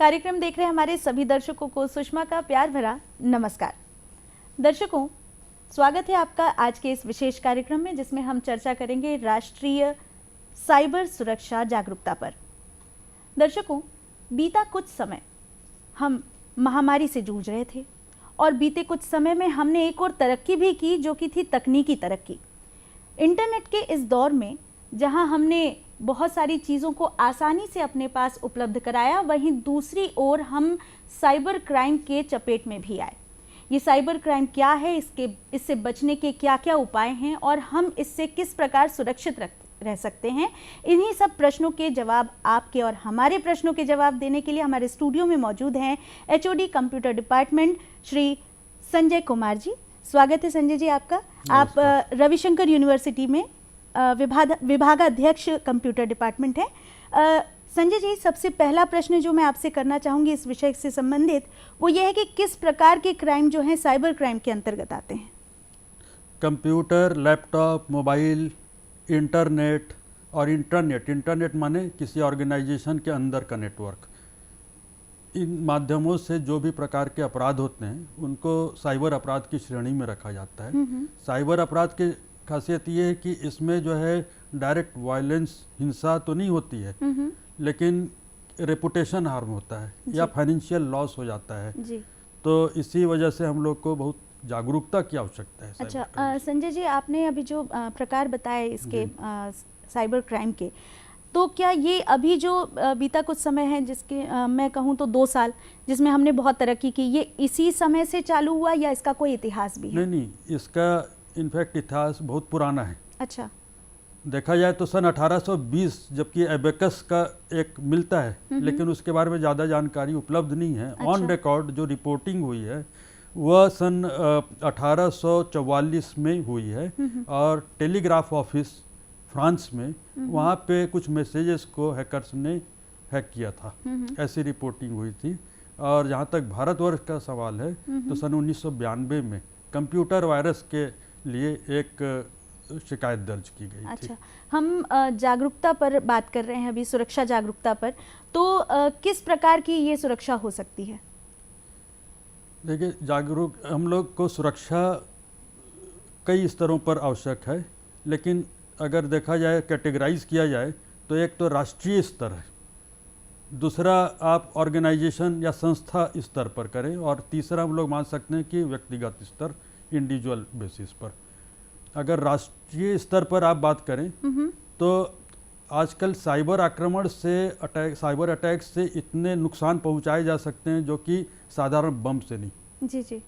कार्यक्रम देख रहे हमारे सभी दर्शकों को सुषमा का प्यार भरा नमस्कार। दर्शकों, स्वागत है आपका आज के इस विशेष कार्यक्रम में, जिसमें हम चर्चा करेंगे राष्ट्रीय साइबर सुरक्षा जागरूकता पर। दर्शकों, बीता कुछ समय हम महामारी से जूझ रहे थे और बीते कुछ समय में हमने एक और तरक्की भी की, जो कि थी तकनीकी तरक्की। इंटरनेट के इस दौर में जहां हमने बहुत सारी चीज़ों को आसानी से अपने पास उपलब्ध कराया, वहीं दूसरी ओर हम साइबर क्राइम के चपेट में भी आए। ये साइबर क्राइम क्या है, इससे बचने के क्या क्या उपाय हैं और हम इससे किस प्रकार सुरक्षित रह सकते हैं, इन्हीं सब प्रश्नों के जवाब आपके और हमारे प्रश्नों के जवाब देने के लिए हमारे स्टूडियो में मौजूद हैं HOD computer department Shri Sanjay Kumar ji. स्वागत है संजय जी आपका। आप रविशंकर यूनिवर्सिटी में विभागाध्यक्ष कंप्यूटर डिपार्टमेंट है। संजय जी, सबसे पहला प्रश्न जो मैं आपसे करना चाहूँगी इस विषय से संबंधित, वो ये है कि किस प्रकार के क्राइम जो हैं साइबर क्राइम के अंतर्गत आते हैं? कंप्यूटर, लैपटॉप, मोबाइल, इंटरनेट और इंटरनेट माने किसी ऑर्गेनाइजेशन के अंदर का नेटवर्क, इन माध्यमों से जो भी प्रकार के अपराध होते हैं उनको साइबर अपराध की श्रेणी में रखा जाता है। साइबर अपराध की खासियत ये है कि इसमें जो है डायरेक्ट वायलेंस, हिंसा तो नहीं होती है, लेकिन रेपुटेशन हार्म होता है या फाइनेंशियल लॉस हो जाता है जी। तो इसी वजह से हम लोग को बहुत जागरूकता की आवश्यकता है। अच्छा संजय जी, आपने अभी जो प्रकार बताए इसके साइबर क्राइम के, तो क्या ये अभी जो बीता कुछ समय है, जिसके मैं कहूँ तो 2 साल, जिसमें हमने बहुत तरक्की की, ये इसी समय से चालू हुआ या इसका कोई इतिहास भी है? नहीं, इसका इनफैक्ट इतिहास बहुत पुराना है। अच्छा। देखा जाए तो सन 1820 जबकि एबेकस का एक मिलता है, लेकिन उसके बारे में ज़्यादा जानकारी उपलब्ध नहीं है। ऑन रिकॉर्ड जो रिपोर्टिंग हुई है वह सन 1844 में हुई है और टेलीग्राफ ऑफिस फ्रांस में, वहाँ पे कुछ मैसेजेस को हैकर्स ने हैक किया था, ऐसी रिपोर्टिंग हुई थी। और जहाँ तक भारतवर्ष का सवाल है तो सन 1992 में कंप्यूटर वायरस के लिए एक शिकायत दर्ज की गई थी। अच्छा, हम जागरूकता पर बात कर रहे हैं अभी, सुरक्षा जागरूकता पर, तो किस प्रकार की ये सुरक्षा हो सकती है? देखिए, हम लोग को सुरक्षा कई स्तरों पर आवश्यक है, लेकिन अगर देखा जाए, कैटेगराइज किया जाए तो एक तो राष्ट्रीय स्तर है, दूसरा आप ऑर्गेनाइजेशन या संस्था स्तर पर करें, और तीसरा हम लोग मान सकते हैं कि व्यक्तिगत स्तर, इंडिविजुअल बेसिस पर। अगर राष्ट्रीय स्तर पर आप बात करें तो आजकल साइबर आक्रमण से साइबर अटैक से इतने नुकसान पहुंचाए जा सकते हैं जो कि साधारण बम से नहीं। जी जी।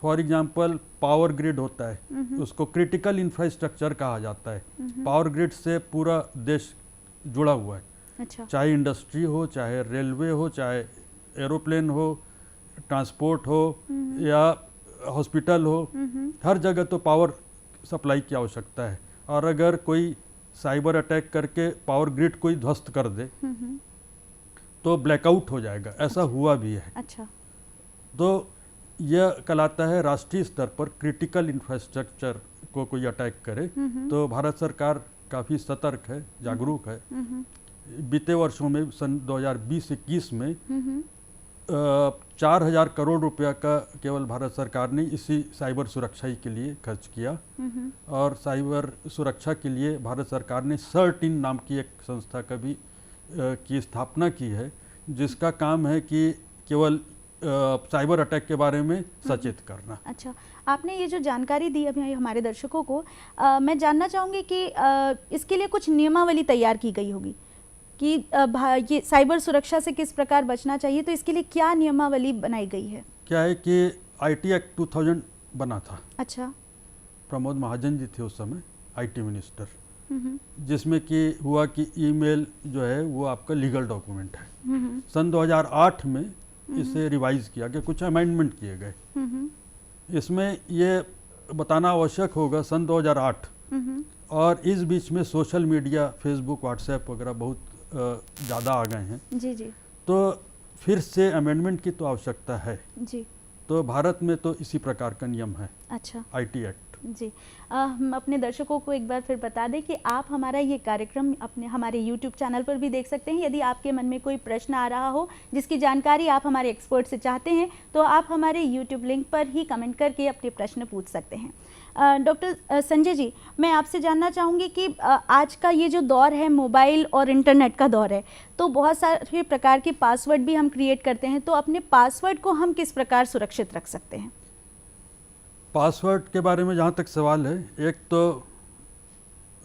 फॉर एग्जांपल, पावर ग्रिड होता है, उसको क्रिटिकल इंफ्रास्ट्रक्चर कहा जाता है। पावर ग्रिड से पूरा देश जुड़ा हुआ है। अच्छा। चाहे इंडस्ट्री हो, चाहे रेलवे हो, चाहे एरोप्लेन हो, ट्रांसपोर्ट हो या हॉस्पिटल हो, हर जगह तो पावर सप्लाई की आवश्यकता है। और अगर कोई साइबर अटैक करके पावर ग्रिड को ध्वस्त कर दे तो ब्लैकआउट हो जाएगा। ऐसा हुआ भी है। अच्छा। तो यह कहलाता है राष्ट्रीय स्तर पर क्रिटिकल इंफ्रास्ट्रक्चर को कोई अटैक करे तो भारत सरकार काफ़ी सतर्क है, जागरूक है। बीते वर्षों में सन 2020-21 में 4,000 करोड़ रुपया का केवल भारत सरकार ने इसी साइबर सुरक्षा के लिए खर्च किया। और साइबर सुरक्षा के लिए भारत सरकार ने CERT-IN नाम की एक संस्था का भी की स्थापना की है, जिसका काम है कि केवल साइबर अटैक के बारे में सचेत करना। अच्छा, आपने ये जो जानकारी दी अभी हमारे दर्शकों को, मैं जानना चाहूँगी कि इसके लिए कुछ नियमावली तैयार की गई होगी कि ये साइबर सुरक्षा से किस प्रकार बचना चाहिए, तो इसके लिए क्या नियमावली बनाई गई है? क्या है कि IT एक्ट 2000 बना था। अच्छा। प्रमोद महाजन जी थे उस समय IT मिनिस्टर, जिसमें कि हुआ कि ईमेल जो है वो आपका लीगल डॉक्यूमेंट है। सन 2008 में इसे रिवाइज किया गया, कुछ अमेंडमेंट किए गए। इसमें ये बताना आवश्यक होगा, सन 2008 और इस बीच में सोशल मीडिया, फेसबुक, व्हाट्सएप वगैरह बहुत ज़्यादा आ गए हैं। जी जी। तो फिर से अमेंडमेंट की तो आवश्यकता है जी। तो भारत में तो इसी प्रकार का नियम है। अच्छा। IT act. जी, हम अपने दर्शकों को एक बार फिर बता दें कि आप हमारा ये कार्यक्रम हमारे यूट्यूब चैनल पर भी देख सकते हैं। यदि आपके मन में कोई प्रश्न आ रहा हो जिसकी जानकारी आप हमारे एक्सपर्ट से चाहते हैं तो आप हमारे यूट्यूब लिंक पर ही कमेंट करके अपने प्रश्न पूछ सकते हैं। डॉक्टर संजय जी, मैं आपसे जानना चाहूँगी कि आज का ये जो दौर है मोबाइल और इंटरनेट का दौर है, तो बहुत सारे प्रकार के पासवर्ड भी हम क्रिएट करते हैं, तो अपने पासवर्ड को हम किस प्रकार सुरक्षित रख सकते हैं? पासवर्ड के बारे में जहाँ तक सवाल है, एक तो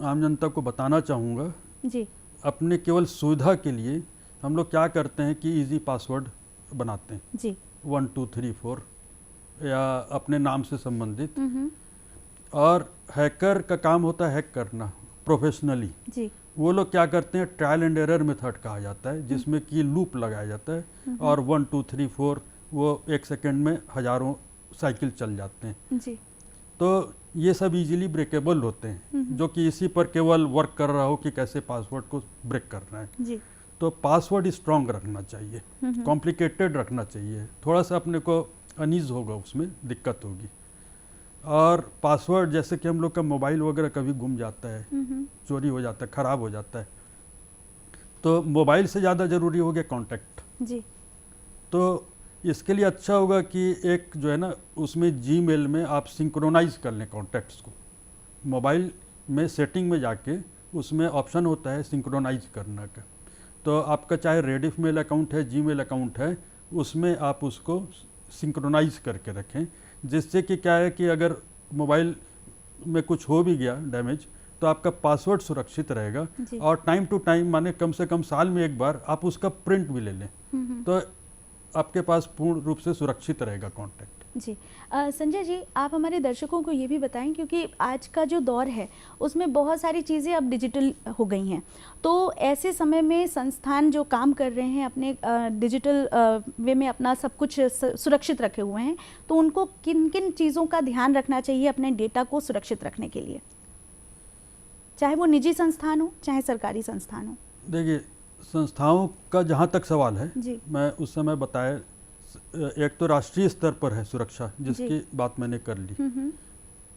आम जनता को बताना चाहूँगा जी, अपने केवल सुविधा के लिए हम लोग क्या करते हैं कि इजी पासवर्ड बनाते हैं जी, 1 2 3 4 या अपने नाम से संबंधित। हम्म, और हैकर का काम होता है हैक करना प्रोफेशनली। जी, वो लोग क्या करते हैं, ट्रायल एंड एरर मेथड कहा जाता है, जिसमें कि लूप लगाया जाता है और 1 2 3 4 वो 1 सेकेंड में हजारों साइकिल चल जाते हैं। जी, तो ये सब इजीली ब्रेकेबल होते हैं, जो कि इसी पर केवल वर्क कर रहा हो कि कैसे पासवर्ड को ब्रेक करना है। जी, तो पासवर्ड स्ट्रांग रखना चाहिए, कॉम्प्लिकेटेड रखना चाहिए, थोड़ा सा अपने को अनीज होगा, उसमें दिक्कत होगी। और पासवर्ड जैसे कि हम लोग का मोबाइल वगैरह कभी गुम जाता है, चोरी हो जाता है, ख़राब हो जाता है, तो मोबाइल से ज़्यादा ज़रूरी हो गया कॉन्टैक्ट। जी, तो इसके लिए अच्छा होगा कि एक जो है ना, उसमें जीमेल में आप सिंक्रोनाइज कर लें कॉन्टैक्ट्स को। मोबाइल में सेटिंग में जाके उसमें ऑप्शन होता है सिंक्रोनाइज करने का, तो आपका चाहे रेडिफ मेल अकाउंट है, जीमेल अकाउंट है, उसमें आप उसको सिंक्रोनाइज करके रखें, जिससे कि क्या है कि अगर मोबाइल में कुछ हो भी गया डैमेज तो आपका पासवर्ड सुरक्षित रहेगा। और टाइम टू टाइम, माने कम से कम साल में एक बार आप उसका प्रिंट भी ले लें, तो आपके पास पूर्ण रूप से सुरक्षित रहेगा कॉन्टैक्ट। जी, संजय जी, आप हमारे दर्शकों को ये भी बताएं, क्योंकि आज का जो दौर है उसमें बहुत सारी चीज़ें अब डिजिटल हो गई हैं, तो ऐसे समय में संस्थान जो काम कर रहे हैं अपने डिजिटल वे में अपना सब कुछ सुरक्षित रखे हुए हैं, तो उनको किन किन चीज़ों का ध्यान रखना चाहिए अपने डेटा को सुरक्षित रखने के लिए, चाहे वो निजी संस्थान हो चाहे सरकारी संस्थान हो? देखिए, संस्थाओं का जहाँ तक सवाल है, जी, मैं उस समय बताया, एक तो राष्ट्रीय स्तर पर है सुरक्षा, जिसकी बात मैंने कर ली।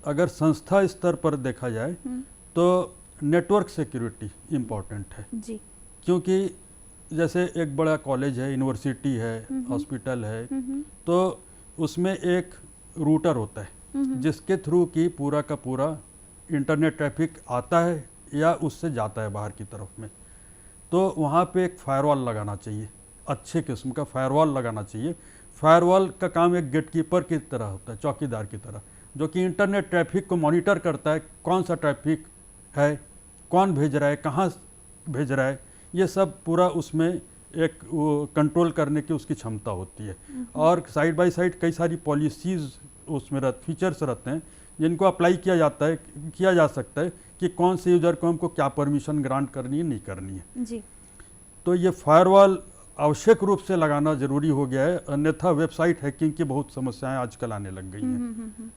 अगर संस्था स्तर पर देखा जाए तो नेटवर्क सिक्योरिटी इम्पॉर्टेंट है। जी, क्योंकि जैसे एक बड़ा कॉलेज है, यूनिवर्सिटी है, हॉस्पिटल है, तो उसमें एक रूटर होता है जिसके थ्रू की पूरा का पूरा इंटरनेट ट्रैफिक आता है या उससे जाता है बाहर की तरफ में। तो वहाँ पे एक फायरवॉल लगाना चाहिए, अच्छे किस्म का फायरवॉल लगाना चाहिए। फायरवॉल का काम एक गेटकीपर की तरह होता है, चौकीदार की तरह, जो कि इंटरनेट ट्रैफिक को मॉनिटर करता है, कौन सा ट्रैफिक है, कौन भेज रहा है, कहाँ भेज रहा है, ये सब पूरा उसमें एक कंट्रोल करने की उसकी क्षमता होती है। और साइड बाय साइड कई सारी पॉलिसीज़ उसमें फीचर्स रहते हैं जिनको अप्लाई किया जा सकता है कि कौन से यूज़र को हमको क्या परमिशन ग्रांट करनी है, नहीं करनी है। जी, तो ये फायरवॉल आवश्यक रूप से लगाना जरूरी हो गया है, अन्यथा वेबसाइट हैकिंग की बहुत समस्याएं आजकल आने लग गई हैं।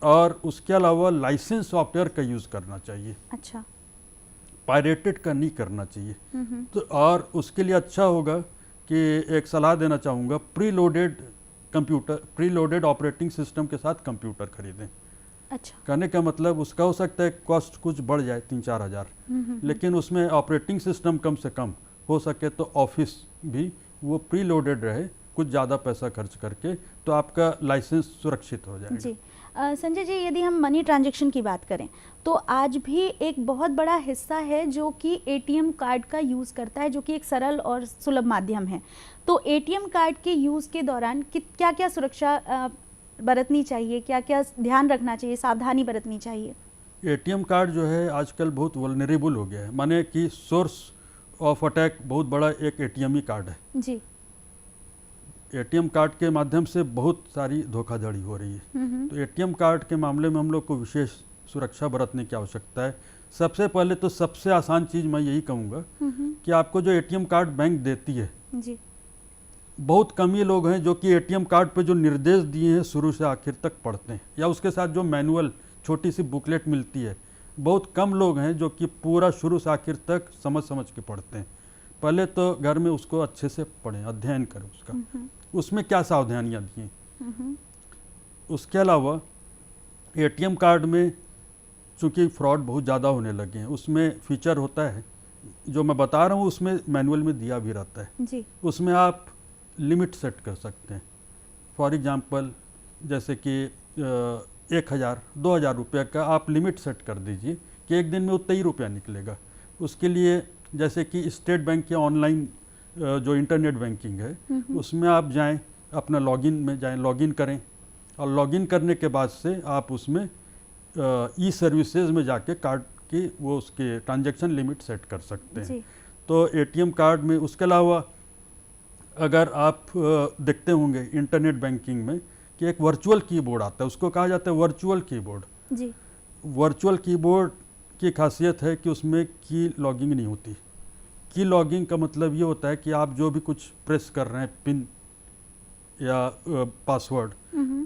और उसके अलावा लाइसेंस सॉफ्टवेयर का यूज़ करना चाहिए, अच्छा, पायरेटेड का नहीं करना चाहिए। तो और उसके लिए अच्छा होगा कि एक सलाह देना चाहूँगा, प्री लोडेड ऑपरेटिंग सिस्टम के साथ कंप्यूटर खरीदें। अच्छा, कहने का मतलब उसका हो सकता है कॉस्ट कुछ बढ़ जाए 3-4 हज़ार, लेकिन उसमें ऑपरेटिंग सिस्टम कम से कम हो सके तो ऑफिस भी वो प्री लोडेड रहे, कुछ ज़्यादा पैसा खर्च करके, तो आपका लाइसेंस सुरक्षित हो जाएगा। जी, संजय जी, यदि हम मनी ट्रांजैक्शन की बात करें तो आज भी एक बहुत बड़ा हिस्सा है जो कि एटीएम कार्ड का यूज़ करता है, जो कि एक सरल और सुलभ माध्यम है। तो एटीएम कार्ड के यूज़ के दौरान क्या क्या सुरक्षा बरतनी चाहिए, क्या क्या ध्यान रखना चाहिए, सावधानी बरतनी चाहिए? एटीएम कार्ड जो है आजकल बहुत वल्नरेबल हो गया है, माने कि सोर्स ऑफ अटैक बहुत बड़ा एक एटीएम ही कार्ड है। जी, एटीएम कार्ड के माध्यम से बहुत सारी धोखाधड़ी हो रही है। तो एटीएम कार्ड के मामले में हम लोग को विशेष सुरक्षा बरतने की आवश्यकता है। सबसे पहले तो सबसे आसान चीज़ मैं यही कहूँगा कि आपको जो एटीएम कार्ड बैंक देती है, जी, बहुत कम ही लोग हैं जो कि एटीएम कार्ड पे जो निर्देश दिए हैं शुरू से आखिर तक पढ़ते हैं, या उसके साथ जो मैनुअल छोटी सी बुकलेट मिलती है, बहुत कम लोग हैं जो कि पूरा शुरू से आखिर तक समझ के पढ़ते हैं। पहले तो घर में उसको अच्छे से पढ़ें, अध्ययन करें उसका, उसमें क्या सावधानियाँ दी हैं। उसके अलावा एटीएम कार्ड में चूंकि फ्रॉड बहुत ज़्यादा होने लगे हैं, उसमें फीचर होता है जो मैं बता रहा हूँ, उसमें मैनुअल में दिया भी रहता है जी। उसमें आप लिमिट सेट कर सकते हैं। फॉर एग्जांपल जैसे कि 1,000 2,000 रुपये का आप लिमिट सेट कर दीजिए कि एक दिन में उतना ही रुपया निकलेगा। उसके लिए जैसे कि स्टेट बैंक या ऑनलाइन जो इंटरनेट बैंकिंग है उसमें आप जाएं, अपना लॉगिन में जाएं, लॉगिन करें और लॉगिन करने के बाद से आप उसमें ई सर्विसेज में जाके कार्ड की वो उसके ट्रांजैक्शन लिमिट सेट कर सकते हैं। जी। तो एटीएम कार्ड में उसके अलावा अगर आप देखते होंगे इंटरनेट बैंकिंग में कि एक वर्चुअल कीबोर्ड आता है, उसको कहा जाता है वर्चुअल कीबोर्ड। जी। वर्चुअल कीबोर्ड की खासियत है कि उसमें की लॉगिंग नहीं होती। की लॉगिंग का मतलब ये होता है कि आप जो भी कुछ प्रेस कर रहे हैं, पिन या पासवर्ड,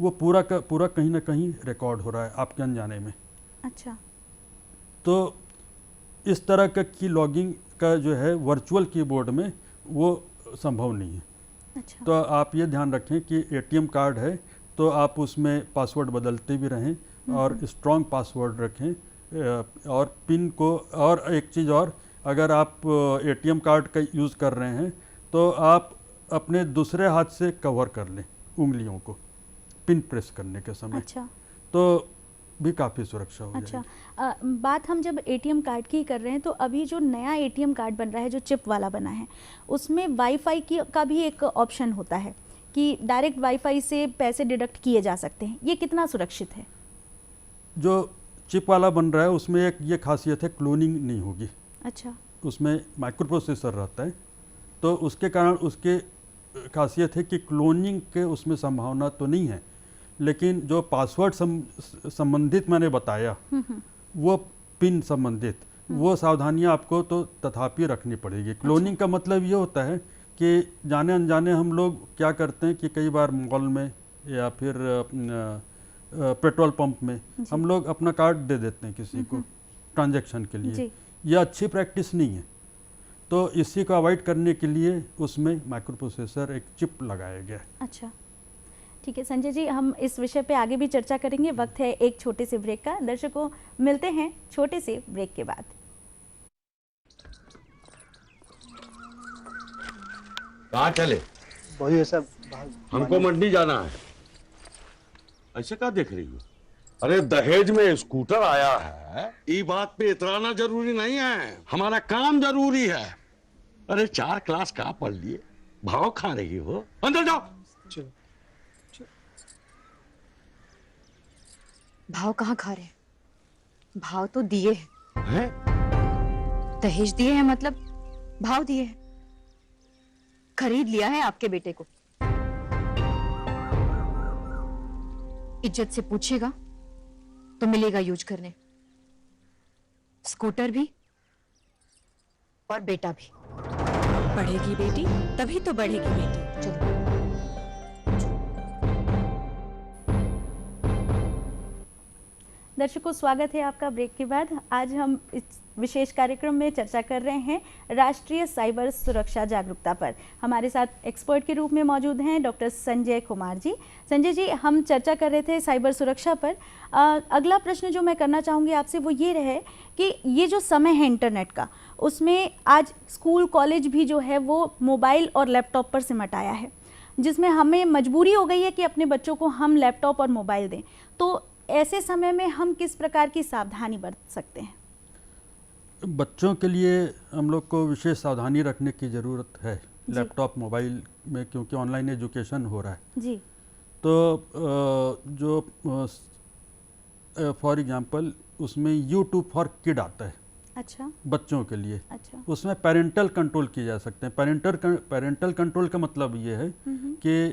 वो पूरा का पूरा कहीं ना कहीं रिकॉर्ड हो रहा है आपके अनजाने में। अच्छा। तो इस तरह का की लॉगिंग का जो है वर्चुअल कीबोर्ड में वो संभव नहीं है। अच्छा। तो आप ये ध्यान रखें कि एटीएम कार्ड है तो आप उसमें पासवर्ड बदलते भी रहें और स्ट्रॉन्ग पासवर्ड रखें। और पिन को, और एक चीज़ और, अगर आप एटीएम कार्ड का यूज़ कर रहे हैं तो आप अपने दूसरे हाथ से कवर कर लें उंगलियों को पिन प्रेस करने के समय। अच्छा। तो भी काफ़ी सुरक्षा हो अच्छा। जाएगी। बात हम जब एटीएम कार्ड की कर रहे हैं तो अभी जो नया एटीएम कार्ड बन रहा है जो चिप वाला बना है उसमें वाईफाई की का भी एक ऑप्शन होता है कि डायरेक्ट वाईफाई से पैसे डिडक्ट किए जा सकते हैं, ये कितना सुरक्षित है? जो चिप वाला बन रहा है उसमें एक ये खासियत है, क्लोनिंग नहीं होगी। अच्छा। उसमें माइक्रो प्रोसेसर रहता है तो उसके कारण उसके खासियत है कि क्लोनिंग के उसमें संभावना तो नहीं है, लेकिन जो पासवर्ड संबंधित मैंने बताया वो पिन संबंधित वो सावधानियां आपको तो तथापि रखनी पड़ेगी। क्लोनिंग का मतलब ये होता है कि जाने अनजाने हम लोग क्या करते हैं कि कई बार मॉल में या फिर पेट्रोल पंप में हम लोग अपना कार्ड दे देते हैं किसी को ट्रांजैक्शन के लिए। यह अच्छी प्रैक्टिस नहीं है, तो इसी को अवॉइड करने के लिए उसमें माइक्रो प्रोसेसर एक चिप लगाया गया है। अच्छा, ठीक है संजय जी, हम इस विषय पे आगे भी चर्चा करेंगे। वक्त है एक छोटे से ब्रेक का। दर्शकों, मिलते हैं छोटे से ब्रेक के बाद। कहाँ चले? वही है सब। हमको मंडी जाना है। ऐसे क्या देख रही हो? अरे दहेज में स्कूटर आया है, ये बात पे इतराना जरूरी नहीं है, हमारा काम जरूरी है। अरे 4 क्लास कहाँ पढ़ लिए, भाव खा रही हो? अंदर जाओ। चलो। भाव कहाँ खा रहे? भाव तो दिए हैं? दहेज दिए हैं, मतलब भाव दिए हैं। खरीद लिया है आपके बेटे को। इज्जत से पूछेगा तो मिलेगा यूज करने, स्कूटर भी और बेटा भी। पढ़ेगी बेटी तभी तो बढ़ेगी बेटी। चलो। दर्शकों, स्वागत है आपका ब्रेक के बाद। आज हम इस विशेष कार्यक्रम में चर्चा कर रहे हैं राष्ट्रीय साइबर सुरक्षा जागरूकता पर। हमारे साथ एक्सपर्ट के रूप में मौजूद हैं डॉक्टर संजय कुमार जी। संजय जी, हम चर्चा कर रहे थे साइबर सुरक्षा पर। अगला प्रश्न जो मैं करना चाहूँगी आपसे वो ये रहे कि ये जो समय है इंटरनेट का, उसमें आज स्कूल कॉलेज भी जो है वो मोबाइल और लैपटॉप पर सिमट आया है, जिसमें हमें मजबूरी हो गई है कि अपने बच्चों को हम लैपटॉप और मोबाइल दें। तो ऐसे समय में हम किस प्रकार की सावधानी बरत सकते हैं? बच्चों के लिए हम लोग को विशेष सावधानी रखने की ज़रूरत है लैपटॉप मोबाइल में, क्योंकि ऑनलाइन एजुकेशन हो रहा है जी। तो जो फॉर एग्जांपल उसमें यूट्यूब फॉर किड आता है। अच्छा। बच्चों के लिए। अच्छा। उसमें पेरेंटल कंट्रोल किए जा सकते हैं। पेरेंटल कंट्रोल का मतलब ये है कि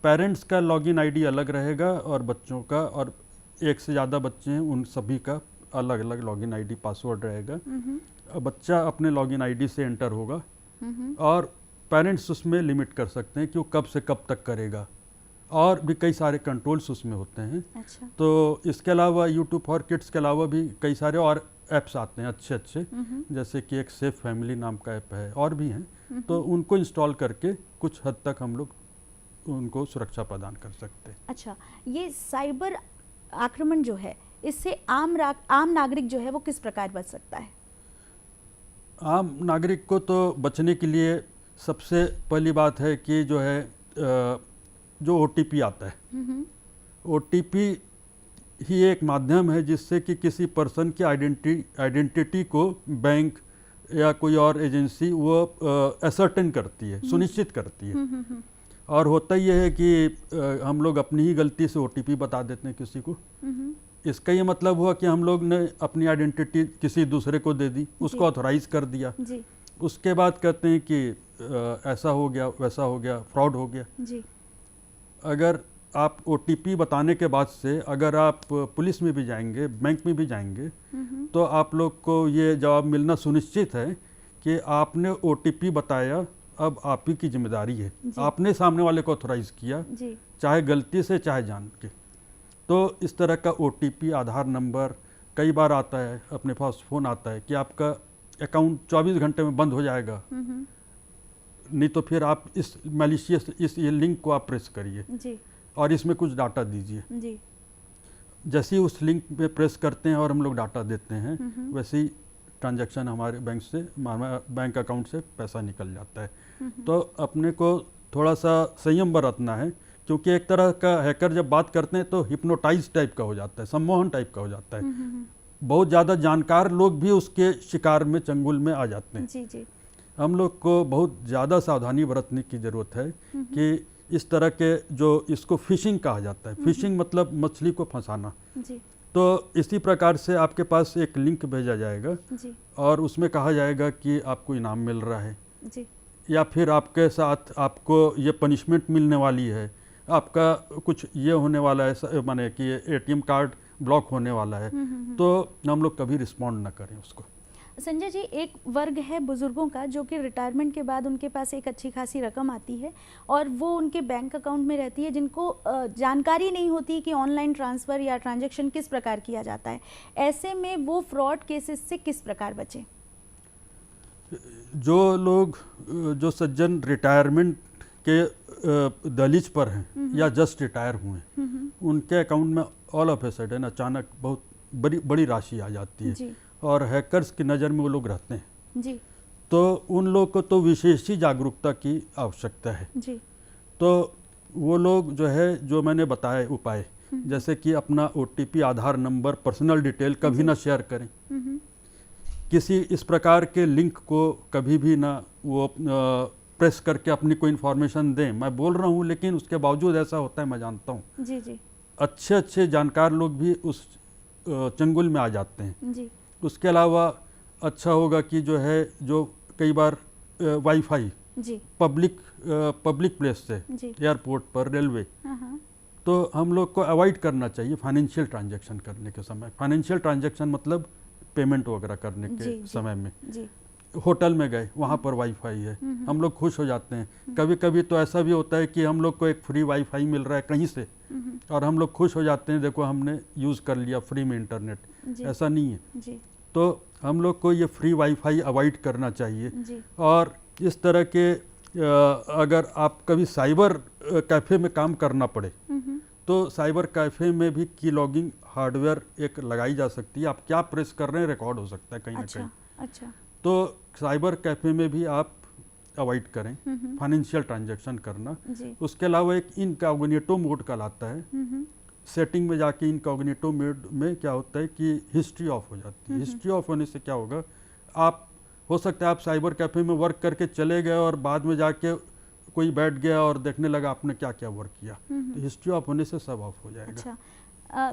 पेरेंट्स का लॉगिन आईडी अलग रहेगा और बच्चों का, और एक से ज़्यादा बच्चे हैं उन सभी का अलग अलग लॉगिन आईडी पासवर्ड रहेगा। बच्चा अपने लॉगिन आईडी से एंटर होगा और पेरेंट्स उसमें लिमिट कर सकते हैं कि वो कब से कब तक करेगा, और भी कई सारे कंट्रोल्स उसमें होते हैं। अच्छा। तो इसके अलावा यूट्यूब फॉर किड्स के अलावा भी कई सारे और ऐप्स आते हैं अच्छे अच्छे, जैसे कि एक सेफ फैमिली नाम का ऐप है, और भी हैं। तो उनको इंस्टॉल करके कुछ हद तक हम लोग उनको सुरक्षा प्रदान कर सकते हैं। अच्छा, ये साइबर आक्रमण जो है इससे आम नागरिक जो है वो किस प्रकार बच सकता है? आम नागरिक को तो बचने के लिए सबसे पहली बात है कि जो है जो OTP आता है, OTP ही एक माध्यम है जिससे कि किसी पर्सन की आइडेंटिटी को बैंक या कोई और एजेंसी वो असर्टेन करती है, सुनिश्चित करती है। और होता ये है कि हम लोग अपनी ही गलती से OTP बता देते हैं किसी को। इसका ये मतलब हुआ कि हम लोग ने अपनी आइडेंटिटी किसी दूसरे को दे दी, उसको ऑथराइज कर दिया। जी उसके बाद कहते हैं कि ऐसा हो गया, वैसा हो गया, फ्रॉड हो गया। जी अगर आप OTP बताने के बाद से अगर आप पुलिस में भी जाएंगे, बैंक में भी जाएंगे, तो आप लोग को ये जवाब मिलना सुनिश्चित है कि आपने OTP बताया, अब आप ही की जिम्मेदारी है। आपने सामने वाले को ऑथराइज किया, जी चाहे गलती से चाहे जान के। तो इस तरह का OTP, आधार नंबर कई बार आता है, अपने पास फ़ोन आता है कि आपका अकाउंट 24 घंटे में बंद हो जाएगा, नहीं तो फिर आप इस मैलिशियस ये लिंक को आप प्रेस करिए जी और इसमें कुछ डाटा दीजिए। जी जैसे ही उस लिंक पे प्रेस करते हैं और हम लोग डाटा देते हैं, वैसे ही ट्रांजैक्शन हमारे बैंक से, बैंक अकाउंट से पैसा निकल जाता है। तो अपने को थोड़ा सा संयम बरतना है, क्योंकि एक तरह का हैकर जब बात करते हैं तो हिप्नोटाइज टाइप का हो जाता है, सम्मोहन टाइप का हो जाता है। बहुत ज़्यादा जानकार लोग भी उसके शिकार में, चंगुल में आ जाते हैं। जी जी हम लोग को बहुत ज़्यादा सावधानी बरतने की ज़रूरत है कि इस तरह के जो इसको फिशिंग कहा जाता है, फिशिंग मतलब मछली को फंसाना। जी तो इसी प्रकार से आपके पास एक लिंक भेजा जाएगा जी और उसमें कहा जाएगा कि आपको इनाम मिल रहा है, जी या फिर आपके साथ आपको ये पनिशमेंट मिलने वाली है, आपका कुछ ये होने वाला है, माने कि ATM कार्ड ब्लॉक होने वाला है। तो हम लोग कभी रिस्पॉन्ड ना करें उसको। संजय जी, एक वर्ग है बुजुर्गों का जो कि रिटायरमेंट के बाद उनके पास एक अच्छी खासी रकम आती है और वो उनके बैंक अकाउंट में रहती है, जिनको जानकारी नहीं होती कि ऑनलाइन ट्रांसफ़र या ट्रांजैक्शन किस प्रकार किया जाता है। ऐसे में वो फ्रॉड केसेस से किस प्रकार बचें? जो लोग, जो सज्जन रिटायरमेंट के दहलीज पर हैं या जस्ट रिटायर हुए हैं, उनके अकाउंट में ऑल ऑफ ए सडन अचानक बहुत बड़ी राशि आ जाती है जी और हैकर्स की नज़र में वो लोग रहते हैं। जी तो उन लोग को तो विशेष ही जागरूकता की आवश्यकता है। जी तो वो लोग जो है, जो मैंने बताए उपाय, जैसे कि अपना OTP, आधार नंबर, पर्सनल डिटेल कभी ना शेयर करें। किसी इस प्रकार के लिंक को कभी भी ना वो प्रेस करके अपनी कोई इन्फॉर्मेशन दें। मैं बोल रहा हूँ लेकिन उसके बावजूद ऐसा होता है, मैं जानता हूँ। जी जी अच्छे जानकार लोग भी उस चंगुल में आ जाते हैं। जी उसके अलावा अच्छा होगा कि जो है, जो कई बार वाईफाई जी पब्लिक प्लेस से, जी एयरपोर्ट पर, रेलवे, हाँ तो हम लोग को अवॉइड करना चाहिए फाइनेंशियल ट्रांजैक्शन करने के समय। फाइनेंशियल ट्रांजैक्शन मतलब पेमेंट वगैरह करने जी, के जी, समय में। जी होटल में गए, वहाँ पर वाईफाई है, हम लोग खुश हो जाते हैं। कभी कभी तो ऐसा भी होता है कि हम लोग को एक फ्री वाईफाई मिल रहा है कहीं से और हम लोग खुश हो जाते हैं, देखो हमने यूज़ कर लिया फ्री में इंटरनेट। जी ऐसा नहीं है। जी तो हम लोग को ये फ्री वाईफाई अवॉइड करना चाहिए। जी और इस तरह के अगर आप कभी साइबर कैफ़े में काम करना पड़े तो साइबर कैफ़े में भी की लॉगिंग हार्डवेयर एक लगाई जा सकती है। आप क्या प्रेस कर रहे हैं रिकॉर्ड हो सकता है कहीं ना कहीं। अच्छा तो साइबर कैफ़े में भी आप अवॉइड करें फाइनेंशियल ट्रांजैक्शन करना। जी उसके अलावा एक इनकॉग्निटो मोड कहलाता है। सेटिंग में जाके इनकॉग्निटो मोड में क्या होता है कि हिस्ट्री ऑफ हो जाती है। हिस्ट्री ऑफ होने से क्या होगा, आप हो सकता है आप साइबर कैफ़े में वर्क करके चले गए और बाद में जाके कोई बैठ गया और देखने लगा आपने क्या क्या वर्क किया। तो हिस्ट्री ऑफ होने से सब ऑफ हो जाएगा। अच्छा,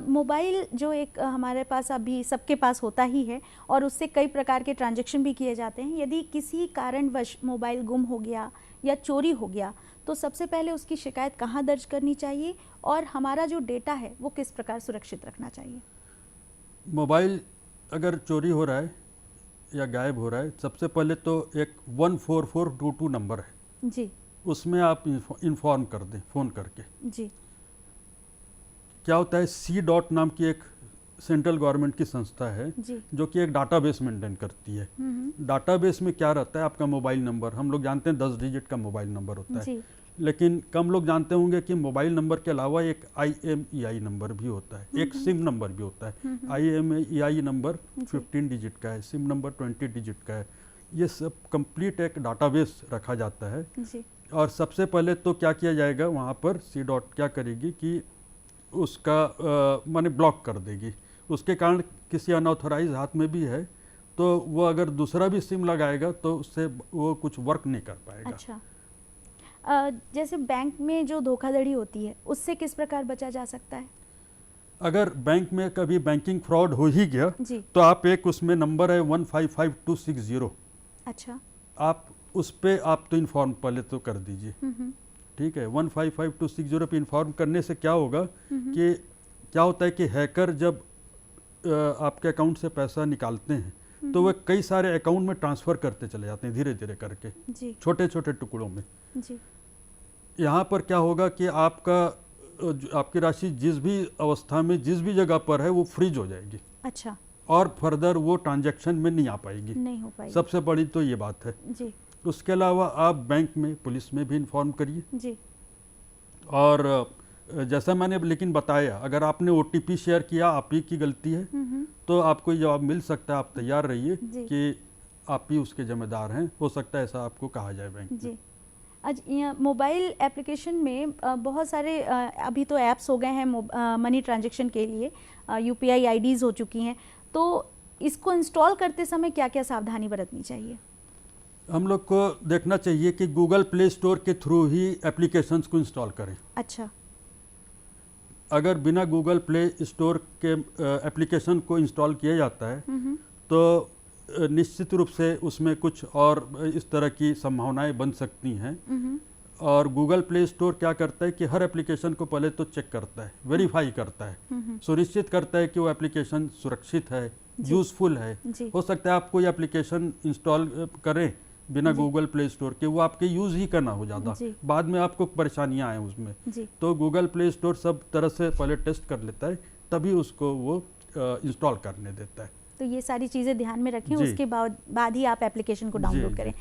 मोबाइल जो एक हमारे पास अभी सबके पास होता ही है और उससे कई प्रकार के ट्रांजैक्शन भी किए जाते हैं। यदि किसी कारणवश मोबाइल गुम हो गया या चोरी हो गया तो सबसे पहले उसकी शिकायत कहाँ दर्ज करनी चाहिए और हमारा जो डेटा है वो किस प्रकार सुरक्षित रखना चाहिए? मोबाइल अगर चोरी हो रहा है या गायब हो रहा है, सबसे पहले तो एक 14422 नंबर है जी, उसमें आप इन्फॉर्म कर दें फ़ोन करके। जी, क्या होता है, C.DOT नाम की एक सेंट्रल गवर्नमेंट की संस्था है जी, जो कि एक डाटाबेस मेंटेन करती है। डाटाबेस में क्या रहता है, आपका मोबाइल नंबर, हम लोग जानते हैं 10 डिजिट का मोबाइल नंबर होता है, जी, लेकिन कम लोग जानते होंगे कि मोबाइल नंबर के अलावा एक IMEI नंबर भी होता है, एक सिम नंबर भी होता है। IMEI नंबर 15 डिजिट का है, सिम नंबर 20 डिजिट का है। ये सब कंप्लीट एक डाटाबेस रखा जाता है। जी। और सबसे पहले तो क्या किया जाएगा, वहाँ पर C. क्या करेगी कि उसका माने ब्लॉक कर देगी। उसके कारण किसी अनऑथराइज हाथ में भी है तो वो अगर दूसरा भी सिम लगाएगा तो उससे वो कुछ वर्क नहीं कर पाएगा। अच्छा, जैसे बैंक में जो धोखाधड़ी होती है उससे किस प्रकार बचा जा सकता है? अगर बैंक में कभी बैंकिंग फ्रॉड हो ही गया जी। तो आप एक उसमें नंबर है 155260, अच्छा। आप उस पर आप तो इन्फॉर्म पहले तो कर दीजिए। ठीक है, 155260 पे इन्फॉर्म करने से क्या होगा कि क्या होता है कि हैकर जब आपके अकाउंट से पैसा निकालते हैं तो वह कई सारे अकाउंट में ट्रांसफ़र करते चले जाते हैं धीरे धीरे करके, जी। छोटे छोटे टुकड़ों में। जी। यहाँ पर क्या होगा कि आपकी राशि जिस भी अवस्था में जिस भी जगह पर है वो फ्रीज हो जाएगी। अच्छा। और फर्दर वो ट्रांजैक्शन में नहीं आ पाएगी। नहीं हो पाएगी। सबसे बड़ी तो ये बात है। जी। उसके अलावा आप बैंक में, पुलिस में भी इन्फॉर्म करिए। जी। और जैसा मैंने लेकिन बताया, अगर आपने OTP शेयर किया, आप ही की गलती है, तो आपको ये जवाब मिल सकता है। आप तैयार रहिए कि आप ही उसके जिम्मेदार हैं। हो सकता है ऐसा आपको कहा जाए बैंक में। जी। आज मोबाइल एप्लीकेशन में बहुत सारे अभी तो ऐप्स हो गए हैं मनी ट्रांजैक्शन के लिए, UPI IDs हो चुकी हैं, तो इसको इंस्टॉल करते समय क्या क्या सावधानी बरतनी चाहिए? हम लोग को देखना चाहिए कि गूगल प्ले स्टोर के थ्रू ही एप्लीकेशंस को इंस्टॉल करें। अच्छा। अगर बिना गूगल प्ले स्टोर के एप्लीकेशन को इंस्टॉल किया जाता है तो निश्चित रूप से उसमें कुछ और इस तरह की संभावनाएं बन सकती हैं। और गूगल प्ले स्टोर क्या करता है कि हर एप्लीकेशन को पहले तो चेक करता है, वेरीफाई करता है, सुनिश्चित करता है कि वो एप्लीकेशन सुरक्षित है, यूजफुल है। हो सकता है आप कोई एप्लीकेशन इंस्टॉल करें बिना गूगल प्ले स्टोर के, वो आपके यूज़ ही करना हो ज़्यादा, बाद में आपको परेशानियां आए उसमें। तो गूगल प्ले स्टोर सब तरह से पहले टेस्ट कर लेता है, तभी उसको वो इंस्टॉल करने देता है। तो ये सारी चीज़ें ध्यान में रखें, उसके बाद ही आप एप्लीकेशन को डाउनलोड करें।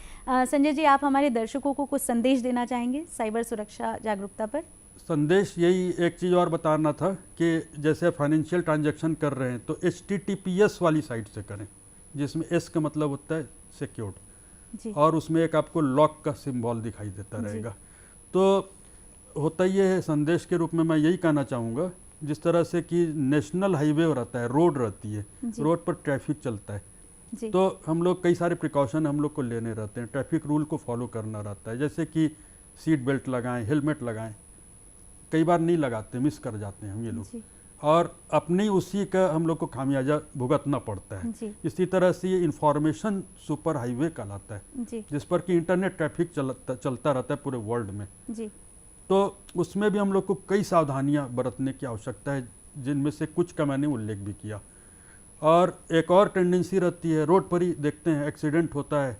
संजय जी, आप हमारे दर्शकों को कुछ संदेश देना चाहेंगे साइबर सुरक्षा जागरूकता पर? संदेश यही एक चीज़ और बताना था कि जैसे फाइनेंशियल ट्रांजैक्शन कर रहे हैं तो HTTPS वाली साइट से करें, जिसमें S का मतलब होता है सिक्योर्ड, और उसमें एक आपको लॉक का सिंबल दिखाई देता रहेगा। तो होता ये है, संदेश के रूप में मैं यही कहना चाहूँगा, जिस तरह से कि नेशनल हाईवे रहता है, रोड रहती है, रोड पर ट्रैफिक चलता है, तो हम लोग कई सारे प्रिकॉशन हम लोग को लेने रहते हैं, ट्रैफिक रूल को फॉलो करना रहता है। जैसे कि सीट बेल्ट लगाएं, हेलमेट लगाएं, कई बार नहीं लगाते, मिस कर जाते हैं हम ये लोग, और अपनी उसी का हम लोग को खामियाजा भुगतना पड़ता है। इसी तरह से ये इंफॉर्मेशन सुपर हाईवे कहलाता है, जिस पर कि इंटरनेट ट्रैफिक चलता रहता है पूरे वर्ल्ड में। तो उसमें भी हम लोग को कई सावधानियां बरतने की आवश्यकता है, जिनमें से कुछ का मैंने उल्लेख भी किया। और एक और टेंडेंसी रहती है, रोड पर ही देखते हैं एक्सीडेंट होता है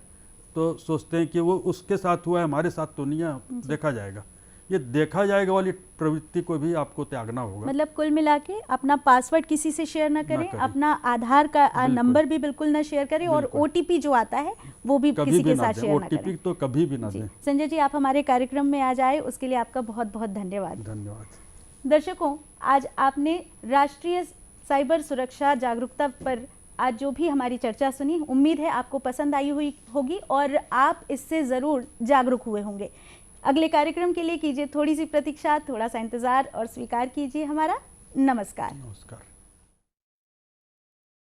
तो सोचते हैं कि वो उसके साथ हुआ है, हमारे साथ तो नहीं है, देखा जाएगा। ये देखा जाएगा वाली प्रवृत्ति को भी आपको त्यागना होगा। मतलब कुल मिला के अपना पासवर्ड किसी से शेयर ना करें, अपना आधार का नंबर भी बिल्कुल ना शेयर करें, और OTP जो आता है वो भी किसी के साथ शेयर ना करें। OTP तो कभी भी ना दें। संजय जी, आप हमारे कार्यक्रम में आज आए, उसके लिए आपका बहुत बहुत धन्यवाद। धन्यवाद। दर्शकों, आज आपने राष्ट्रीय साइबर सुरक्षा जागरूकता पर आज जो भी हमारी चर्चा सुनी, उम्मीद है आपको पसंद आई हुई होगी और आप इससे ज़रूर जागरूक हुए होंगे। अगले कार्यक्रम के लिए कीजिए थोड़ी सी प्रतीक्षा, थोड़ा सा इंतजार और स्वीकार कीजिए हमारा नमस्कार।